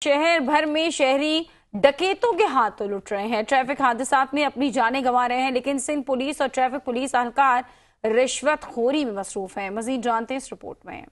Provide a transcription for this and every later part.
शहर भर में शहरी डकैतों के हाथों लुट रहे हैं। ट्रैफिक हादसात में अपनी जानें गंवा रहे हैं, लेकिन सिंध पुलिस और ट्रैफिक पुलिस एहलकार रिश्वतखोरी में मसरूफ हैं। मजीद जानते हैं इस रिपोर्ट में।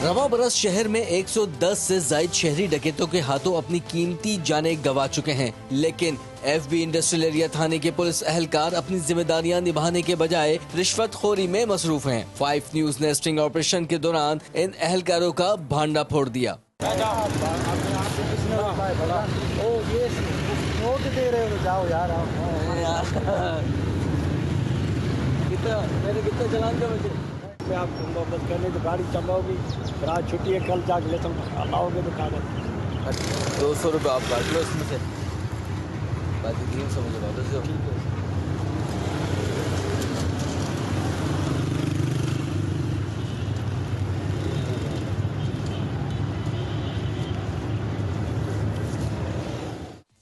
रवां बरस शहर में 110 से जायद शहरी डकैतों के हाथों अपनी कीमती जानें गंवा चुके हैं, लेकिन एफबी इंडस्ट्रियल एरिया थाने के पुलिस एहलकार अपनी जिम्मेदारियां निभाने के बजाय रिश्वतखोरी में मसरूफ हैं। 5 न्यूज ने स्टिंग ऑपरेशन के दौरान इन एहलकारों का भांडा फोड़ दिया। कितना चलान दो आप बस करने तो गाड़ी चलाओगी, रात छुट्टी है, कल जाके ले लाओगे तो कागज 200 रुपये आप काट लो इसमें से, बाकी 300 मुझे वापस दो। ठीक है।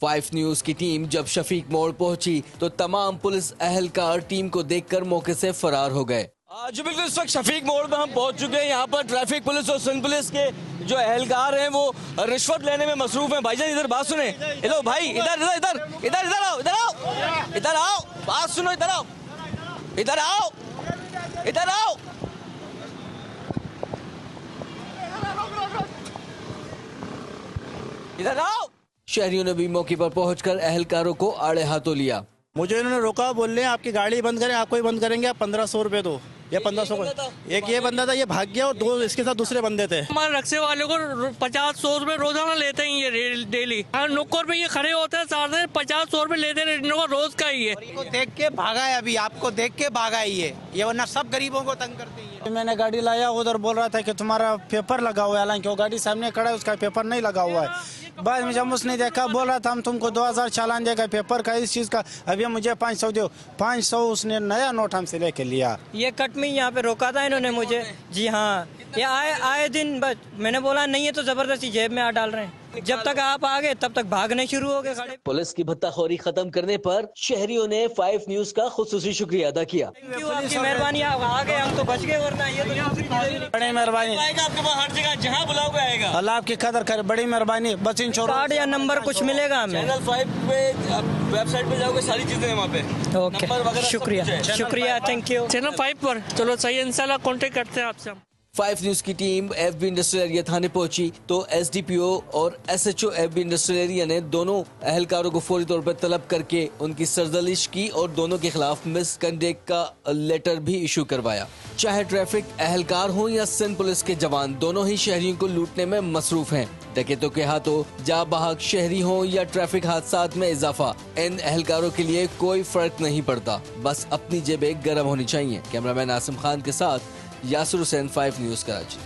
फाइव न्यूज की टीम जब शफीक मोड़ पहुंची तो तमाम पुलिस एहलकार टीम को देखकर मौके से फरार हो गए। जी बिल्कुल, इस वक्त शफीक मोड़ में हम पहुंच चुके हैं। यहाँ पर ट्रैफिक पुलिस और सिंध पुलिस के जो एहलकार हैं वो रिश्वत लेने में मसरूफ हैं। भाईजान इधर बात सुने, इधर भाई इधर इधर इधर इधर इधर आओ, इधर आओ, इधर आओ, बात सुनो, इधर आओ, इधर आओ, इधर आओ। इधर आओ। शहरियों ने भी मौके पर पहुंचकर एहलकारों को आड़े हाथों लिया। मुझे इन्होंने रोका, बोल रहे हैं आपकी गाड़ी बंद करें, आपको ही बंद करेंगे, आप 1500 रुपए दो। ये 1500 एक ये बंदा था, ये भाग गया और 2 इसके साथ दूसरे बंदे थे। हमारे रक्शे वाले को 50-100 रुपए रोजाना लेते हैं ये डेली। नुक्कड़ पे ये खड़े होते हैं, 50-100 रुपए लेते हैं, इनका रोज का ही है। को देख के भागा है, अभी आपको देख के भागा है ये वरना सब गरीबों को तंग करते हैं। मैंने गाड़ी लाया, उधर बोल रहा था कि तुम्हारा पेपर लगा हुआ है, हालांकि वो गाड़ी सामने खड़ा है, उसका पेपर नहीं लगा हुआ है। बाद में जब उसने देखा, बोल रहा था हम तुमको 2000 चालान देगा पेपर का, इस चीज का, अभी मुझे 500 दो। 500 उसने नया नोट हमसे लेके लिया। ये कट में यहाँ पे रोका था इन्होंने मुझे। जी हाँ, ये आए दिन, बस मैंने बोला नहीं है तो जबरदस्ती जेब में डाल रहे हैं। जब तक आप आ गए तब तक भागने शुरू हो गए खड़े। पुलिस की भत्ताखोरी खत्म करने पर शहरियों ने 5 न्यूज का खुसूसी शुक्रिया अदा किया। आपकी मेहरबानी, आप आ गए, हम तो बच गए, वरना ये तो बड़ी मेहरबानी, आपके पास हर जगह जहाँ बुलाओगे आएगा। अल्लाह आपकी कदर करे, बड़ी मेहरबानी। बस इन कार्ड या नंबर कुछ मिलेगा हमें? चैनल 5 पे वेबसाइट पे जाओगे, सारी चीजें वहाँ पे। ओके, शुक्रिया शुक्रिया, थैंक यू। चैनल 5 पर चलो सही है, इंशाल्लाह कांटेक्ट करते हैं आपसे हम। 5 न्यूज की टीम एफबी इंडस्ट्रियल एरिया थाने पहुंची तो एसडीपीओ और एसएचओ एफबी इंडस्ट्रियल एरिया ने दोनों एहलकारों को फौरी तौर पर तलब करके उनकी सरजलिश की और दोनों के खिलाफ मिसकंडक्ट का लेटर भी इशू करवाया। चाहे ट्रैफिक एहलकार हो या सिंध पुलिस के जवान, दोनों ही शहरियों को लूटने में मसरूफ हैं। डकैतों के हाथों जा बहक शहरी हो या ट्रैफिक हादसात में इजाफा, इन एहलकारों के लिए कोई फर्क नहीं पड़ता, बस अपनी जेबें गर्म होनी चाहिए। कैमरामैन आसिम खान के साथ यासिर हुसैन, 5 न्यूज कराची।